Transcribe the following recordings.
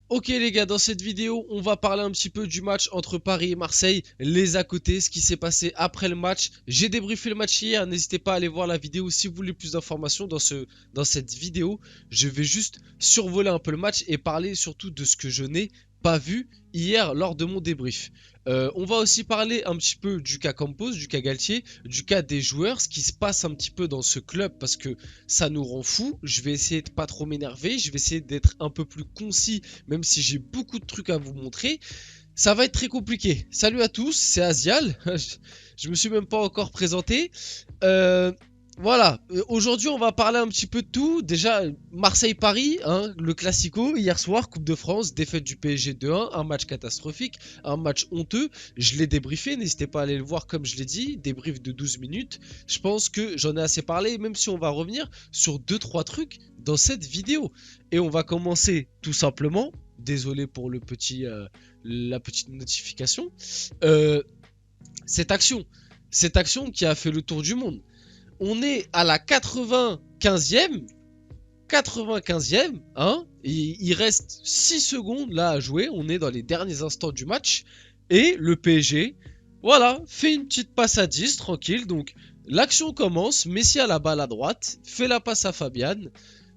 Ok les gars, dans cette vidéo, on va parler un petit peu du match entre Paris et Marseille, les à côté, ce qui s'est passé après le match. J'ai débriefé le match hier, n'hésitez pas à aller voir la vidéo si vous voulez plus d'informations dans cette vidéo. Je vais juste survoler un peu le match et parler surtout de ce que je n'ai pas vu hier lors de mon débrief. On va aussi parler un petit peu du cas Campos, du cas Galtier, du cas des joueurs, ce qui se passe un petit peu dans ce club parce que ça nous rend fou. Je vais essayer de pas trop m'énerver, je vais essayer d'être un peu plus concis même si j'ai beaucoup de trucs à vous montrer. Ça va être très compliqué. Salut à tous, c'est Asial. Je me suis même pas encore présenté. Euh, voilà, aujourd'hui on va parler un petit peu de tout. Déjà, Marseille-Paris, hein, le Classico, hier soir, Coupe de France, défaite du PSG 2-1, un match catastrophique, un match honteux. Je l'ai débriefé, n'hésitez pas à aller le voir comme je l'ai dit, débrief de 12 minutes. Je pense que j'en ai assez parlé, même si on va revenir sur 2-3 trucs dans cette vidéo. Et on va commencer tout simplement, désolé pour la petite notification, euh, cette action. Cette action qui a fait le tour du monde. On est à la 95e. 95e, hein, il reste 6 secondes là à jouer. On est dans les derniers instants du match. Et le PSG, voilà, fait une petite passe à 10, tranquille. Donc l'action commence. Messi a la balle à droite, fait la passe à Fabian.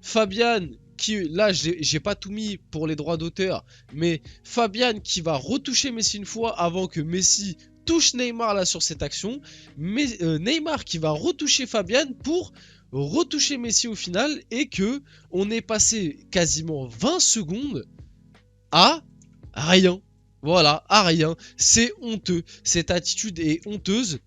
Fabian qui, là, j'ai pas tout mis pour les droits d'auteur, mais Fabian qui va retoucher Messi une fois avant que Messi touche Neymar là sur cette action. Mais Neymar qui va retoucher Fabian pour retoucher Messi au final et que on est passé quasiment 20 secondes à rien. Voilà, à rien. C'est honteux. Cette attitude est honteuse.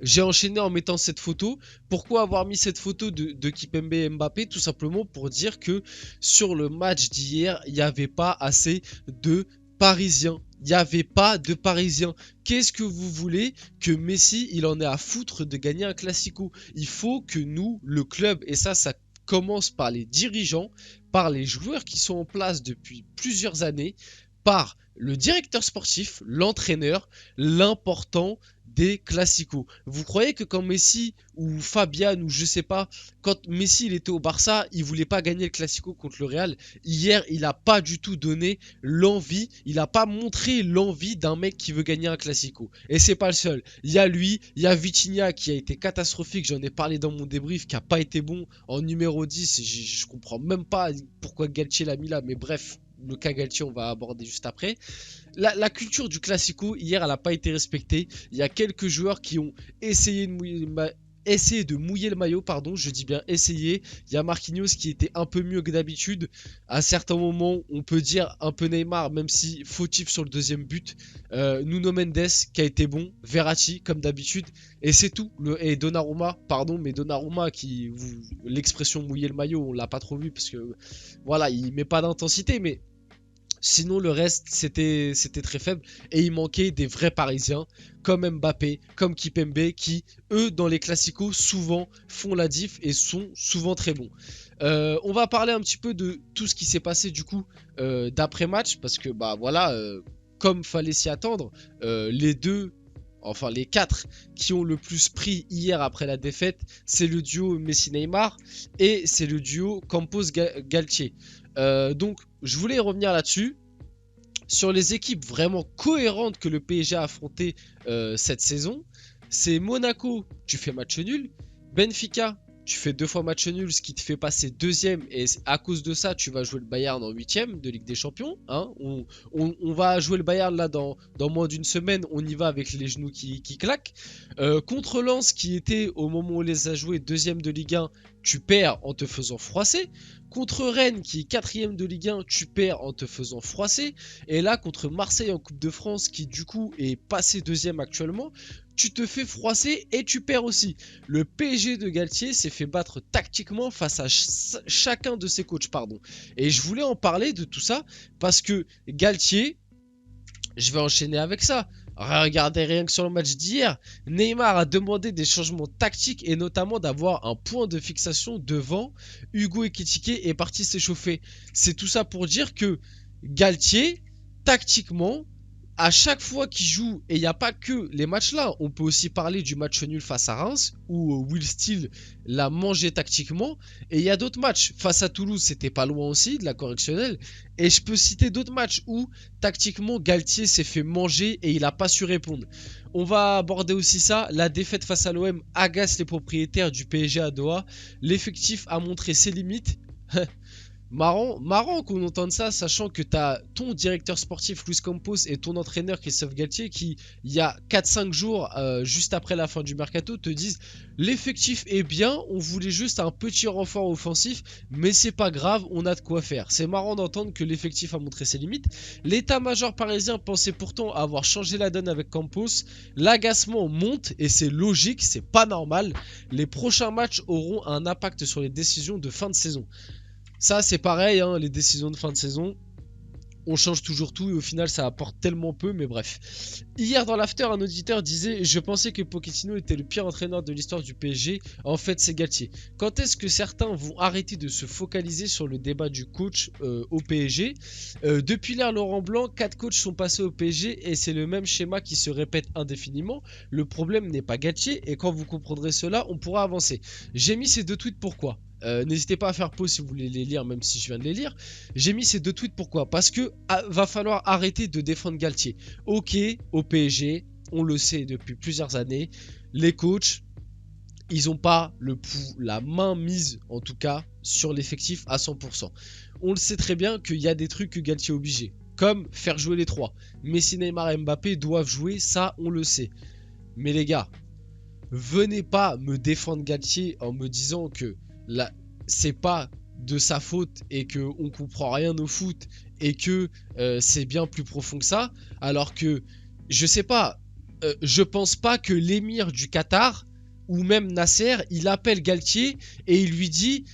J'ai enchaîné en mettant cette photo. Pourquoi avoir mis cette photo de Kipembe et Mbappé? Tout simplement pour dire que sur le match d'hier, il n'y avait pas assez de Parisiens. Il n'y avait pas de Parisiens. Qu'est-ce que vous voulez que Messi, il en ait à foutre de gagner un Classico? Il faut que nous, le club, et ça commence par les dirigeants, par les joueurs qui sont en place depuis plusieurs années, par le directeur sportif, l'entraîneur, l'important des classicos. Vous croyez que quand Messi ou Fabian ou je sais pas, quand Messi il était au Barça, il voulait pas gagner le classico contre le Real. Hier, il a pas du tout donné l'envie, il a pas montré l'envie d'un mec qui veut gagner un classico. Et c'est pas le seul. Il y a lui, il y a Vitinha qui a été catastrophique, j'en ai parlé dans mon débrief, qui a pas été bon en numéro 10. Je comprends même pas pourquoi Galtier l'a mis là, mais bref, le cas Galtier, on va aborder juste après. La culture du Classico, hier, elle n'a pas été respectée. Il y a quelques joueurs qui ont essayé de mouiller le maillot, pardon, je dis bien essayer. Il y a Marquinhos qui était un peu mieux que d'habitude. À certains moments, on peut dire un peu Neymar, même si fautif sur le deuxième but. Nuno Mendes qui a été bon. Verratti, comme d'habitude. Et c'est tout. Et Donnarumma, pardon, mais Donnarumma l'expression mouiller le maillot, on l'a pas trop vu parce que voilà, il met pas d'intensité, mais sinon, le reste, c'était très faible. Et il manquait des vrais Parisiens, comme Mbappé, comme Kipembe, qui, eux, dans les classicos, souvent font la diff et sont souvent très bons. On va parler un petit peu de tout ce qui s'est passé, du coup, d'après-match, parce que, bah voilà, comme fallait s'y attendre, les deux. Enfin, les quatre qui ont le plus pris hier après la défaite, c'est le duo Messi-Neymar et c'est le duo Campos-Galtier. Donc, je voulais revenir là-dessus. Sur les équipes vraiment cohérentes que le PSG a affrontées cette saison, c'est Monaco, tu fais match nul. Benfica, tu fais 2 fois match nul, ce qui te fait passer deuxième. Et à cause de ça, tu vas jouer le Bayern en huitième de Ligue des Champions. Hein. On va jouer le Bayern là dans moins d'une semaine. On y va avec les genoux qui claquent. Contre Lens, qui était au moment où on les a joués deuxième de Ligue 1, tu perds en te faisant froisser. Contre Rennes, qui est quatrième de Ligue 1, tu perds en te faisant froisser. Et là, contre Marseille en Coupe de France, qui du coup est passé deuxième actuellement, tu te fais froisser et tu perds aussi. Le PSG de Galtier s'est fait battre tactiquement face à chacun de ses coachs, pardon. Et je voulais en parler de tout ça parce que Galtier, je vais enchaîner avec ça. Regardez rien que sur le match d'hier, Neymar a demandé des changements tactiques et notamment d'avoir un point de fixation devant. Hugo Ekitike est parti s'échauffer. C'est tout ça pour dire que Galtier, tactiquement, à chaque fois qu'il joue, et il n'y a pas que les matchs là, on peut aussi parler du match nul face à Reims, où Will Steele l'a mangé tactiquement, et il y a d'autres matchs. Face à Toulouse, c'était pas loin aussi, de la correctionnelle, et je peux citer d'autres matchs où, tactiquement, Galtier s'est fait manger et il n'a pas su répondre. On va aborder aussi ça, la défaite face à l'OM agace les propriétaires du PSG à Doha, l'effectif a montré ses limites. Marrant qu'on entende ça, sachant que tu as ton directeur sportif Luis Campos et ton entraîneur Christophe Galtier qui, il y a 4-5 jours, juste après la fin du mercato, te disent l'effectif est bien, on voulait juste un petit renfort offensif, mais c'est pas grave, on a de quoi faire. C'est marrant d'entendre que l'effectif a montré ses limites. L'état-major parisien pensait pourtant avoir changé la donne avec Campos. L'agacement monte et c'est logique, c'est pas normal. Les prochains matchs auront un impact sur les décisions de fin de saison. Ça, c'est pareil, hein, les décisions de fin de saison. On change toujours tout et au final, ça apporte tellement peu, mais bref. Hier, dans l'after, un auditeur disait « Je pensais que Pochettino était le pire entraîneur de l'histoire du PSG. En fait, c'est Galtier. » Quand est-ce que certains vont arrêter de se focaliser sur le débat du coach au PSG? Depuis l'ère Laurent Blanc, 4 coachs sont passés au PSG et c'est le même schéma qui se répète indéfiniment. Le problème n'est pas Galtier et quand vous comprendrez cela, on pourra avancer. J'ai mis ces 2 tweets pourquoi? N'hésitez pas à faire pause si vous voulez les lire, même si je viens de les lire. J'ai mis ces 2 tweets pourquoi? Parce que va falloir arrêter de défendre Galtier. Ok, au PSG, on le sait depuis plusieurs années, les coachs, ils n'ont pas la main mise, en tout cas, sur l'effectif à 100%. On le sait très bien qu'il y a des trucs que Galtier est obligé, comme faire jouer les 3. Messi, Neymar et Mbappé doivent jouer, ça on le sait. Mais les gars, venez pas me défendre Galtier en me disant que là, c'est pas de sa faute et que on comprend rien au foot et que c'est bien plus profond que ça, alors que je sais pas, je pense pas que l'émir du Qatar ou même Nasser, il appelle Galtier et il lui dit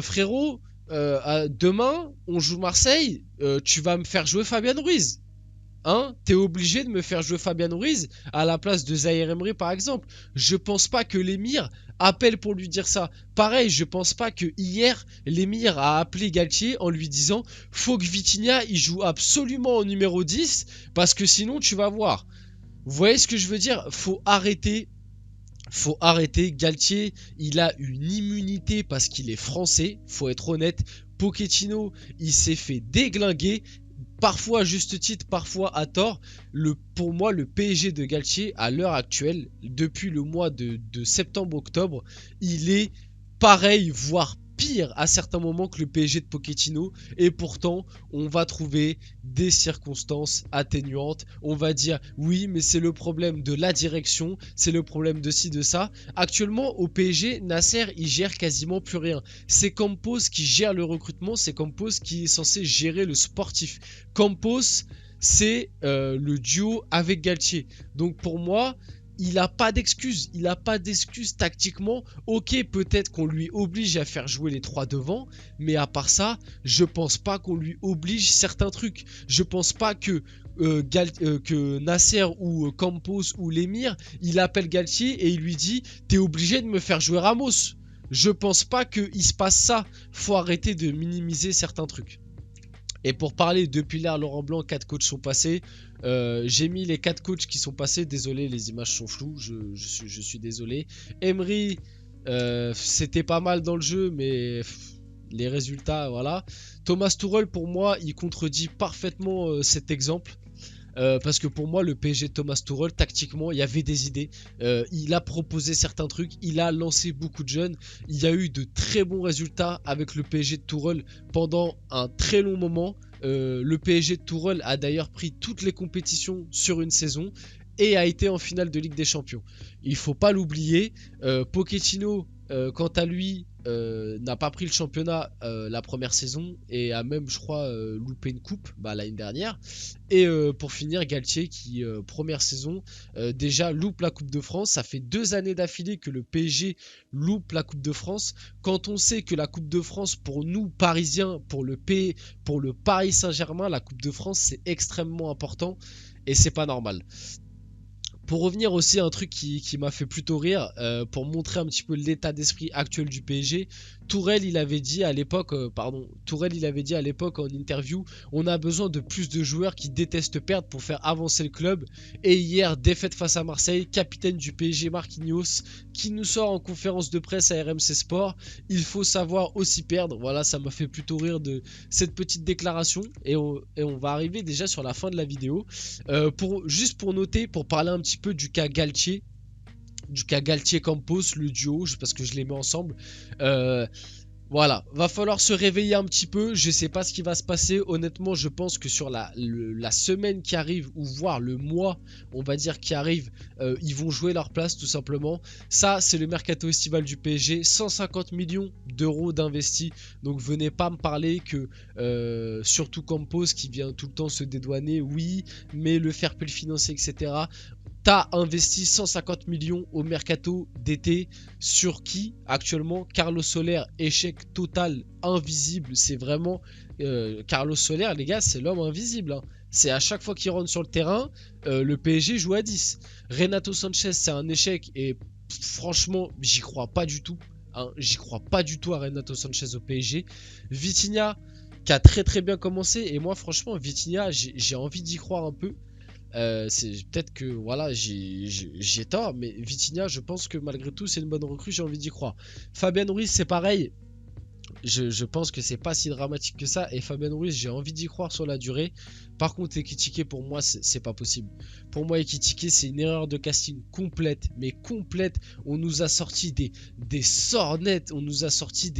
frérot, demain on joue Marseille, tu vas me faire jouer Fabien Ruiz. Hein, t'es obligé de me faire jouer Fabien Ruiz à la place de Zahir Emery par exemple. Je pense pas que l'émir appelle pour lui dire ça. Pareil, je pense pas que hier l'émir a appelé Galtier en lui disant faut que Vitinha il joue absolument au numéro 10 parce que sinon tu vas voir. Vous voyez ce que je veux dire? Faut arrêter. Faut arrêter. Galtier, il a une immunité parce qu'il est français. Faut être honnête. Pochettino, il s'est fait déglinguer. Parfois à juste titre, parfois à tort. Pour moi, le PSG de Galtier, à l'heure actuelle, depuis le mois de septembre-octobre, il est pareil, voire pire à certains moments que le PSG de Pochettino. Et pourtant, on va trouver des circonstances atténuantes. On va dire, oui, mais c'est le problème de la direction, c'est le problème de ci, de ça. Actuellement, au PSG, Nasser, il gère quasiment plus rien. C'est Campos qui gère le recrutement, c'est Campos qui est censé gérer le sportif. Campos, c'est le duo avec Galtier. Donc pour moi, il n'a pas d'excuses. Il n'a pas d'excuses tactiquement. Ok, peut-être qu'on lui oblige à faire jouer les 3 devant. Mais à part ça, je pense pas qu'on lui oblige certains trucs. Je pense pas que Nasser ou Campos ou l'émir, il appelle Galtier et il lui dit « T'es obligé de me faire jouer Ramos ». Je pense pas qu'il se passe ça. Faut arrêter de minimiser certains trucs. Et pour parler depuis l'ère Laurent Blanc, 4 coachs sont passés. J'ai mis les 4 coachs qui sont passés. Désolé, les images sont floues. Je suis désolé. Emery, c'était pas mal dans le jeu, mais les résultats, voilà. Thomas Tuchel, pour moi, il contredit parfaitement cet exemple. Parce que pour moi, le PSG de Thomas Tuchel, tactiquement, il y avait des idées. Il a proposé certains trucs, il a lancé beaucoup de jeunes. Il y a eu de très bons résultats avec le PSG de Tuchel pendant un très long moment. Le PSG de Tuchel a d'ailleurs pris toutes les compétitions sur une saison et a été en finale de Ligue des Champions. Il faut pas l'oublier. Pochettino, quant à lui, n'a pas pris le championnat la première saison et a même, je crois, loupé une coupe l'année dernière. Et pour finir, Galtier qui, première saison, déjà loupe la Coupe de France. Ça fait 2 années d'affilée que le PSG loupe la Coupe de France. Quand on sait que la Coupe de France, pour nous, Parisiens, pour le Paris Saint-Germain, la Coupe de France, c'est extrêmement important et c'est pas normal. Pour revenir aussi à un truc qui m'a fait plutôt rire, pour montrer un petit peu l'état d'esprit actuel du PSG, Tourelle, il avait dit à l'époque, Tourelle, il avait dit à l'époque en interview, on a besoin de plus de joueurs qui détestent perdre pour faire avancer le club. Et hier, défaite face à Marseille, capitaine du PSG Marquinhos, qui nous sort en conférence de presse à RMC Sport, il faut savoir aussi perdre. Voilà, ça m'a fait plutôt rire de cette petite déclaration. Et on va arriver déjà sur la fin de la vidéo. Juste pour noter, pour parler un petit peu du cas Galtier, Campos, le duo, parce que je les mets ensemble. Voilà, va falloir se réveiller un petit peu. Je sais pas ce qui va se passer. Honnêtement, je pense que sur la semaine qui arrive, ou voire le mois, on va dire, qui arrive, ils vont jouer leur place tout simplement. Ça, c'est le mercato estival du PSG. 150 millions d'euros d'investis. Donc venez pas me parler que surtout Campos qui vient tout le temps se dédouaner. Oui, mais le fair play financier, etc. T'as investi 150 millions au mercato d'été sur qui actuellement? Carlos Soler, échec total, invisible. C'est vraiment Carlos Soler, les gars, c'est l'homme invisible. Hein. C'est à chaque fois qu'il rentre sur le terrain, le PSG joue à 10. Renato Sanchez, c'est un échec et franchement, j'y crois pas du tout. Hein. J'y crois pas du tout à Renato Sanchez au PSG. Vitinha, qui a très bien commencé. Et moi, franchement, Vitinha, j'ai envie d'y croire un peu. C'est peut-être que voilà j'ai tort, mais Vitinha, je pense que malgré tout c'est une bonne recrue, j'ai envie d'y croire. Fabien Ruiz, c'est pareil. Je pense que c'est pas si dramatique que ça. Et Fabien Ruiz, j'ai envie d'y croire sur la durée. Par contre, Ekitike, pour moi, c'est pas possible. Pour moi, Ekitike, c'est une erreur de casting complète. Mais complète. On nous a sorti des sornettes. On nous a sorti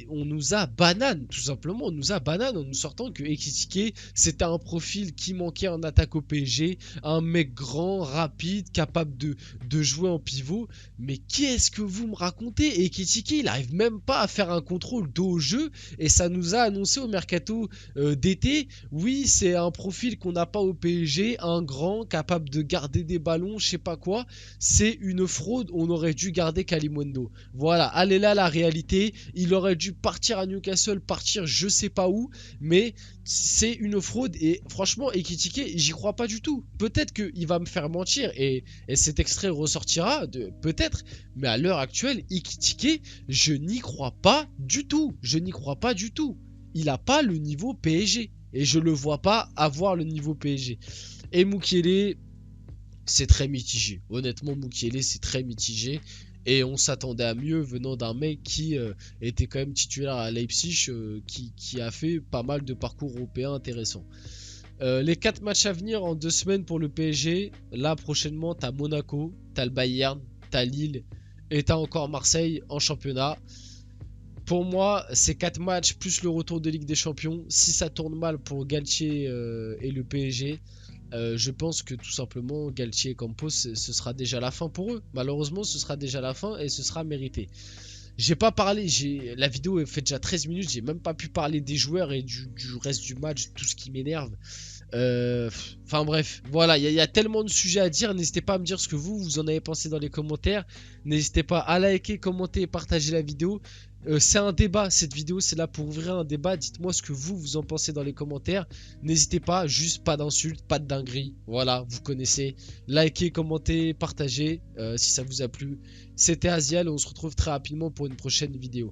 on nous a banane, tout simplement. On nous a banane en nous sortant que Ekitike, c'était un profil qui manquait en attaque au PSG. Un mec grand, rapide, capable de jouer en pivot. Mais qu'est-ce que vous me racontez? Ekitike, il arrive même pas à faire un contrôle dos au jeu et ça nous a annoncé au mercato d'été, oui c'est un profil qu'on n'a pas au PSG, un grand capable de garder des ballons, je sais pas quoi, c'est une fraude, on aurait dû garder Kalimundo. Voilà, allez là la réalité, il aurait dû partir à Newcastle, partir je sais pas où, mais c'est une fraude et franchement Ekitike, j'y crois pas du tout. Peut-être qu'il va me faire mentir et cet extrait ressortira, peut-être, mais à l'heure actuelle, Ekitike, je n'y crois pas du tout. Je n'y crois pas du tout. Il n'a pas le niveau PSG et je le vois pas avoir le niveau PSG. Et Mukiele, c'est très mitigé. Honnêtement, Mukiele, c'est très mitigé. Et on s'attendait à mieux venant d'un mec qui était quand même titulaire à Leipzig, qui a fait pas mal de parcours européens intéressants. Les 4 matchs à venir en 2 semaines pour le PSG. Là, prochainement, t'as Monaco, t'as le Bayern, t'as Lille et t'as encore Marseille en championnat. Pour moi, ces 4 matchs plus le retour de Ligue des Champions, si ça tourne mal pour Galtier et le PSG, je pense que tout simplement Galtier et Campos, ce sera déjà la fin pour eux. Malheureusement, ce sera déjà la fin et ce sera mérité. J'ai pas parlé, la vidéo est faite déjà 13 minutes, j'ai même pas pu parler des joueurs et du reste du match, tout ce qui m'énerve. Enfin bref, voilà, il y a tellement de sujets à dire. N'hésitez pas à me dire ce que vous en avez pensé dans les commentaires. N'hésitez pas à liker, commenter et partager la vidéo. C'est un débat, cette vidéo c'est là pour ouvrir un débat. Dites-moi ce que vous en pensez dans les commentaires. N'hésitez pas, juste pas d'insultes, pas de dingueries. Voilà, vous connaissez. Likez, commentez, partagez si ça vous a plu. C'était Aziel, on se retrouve très rapidement pour une prochaine vidéo.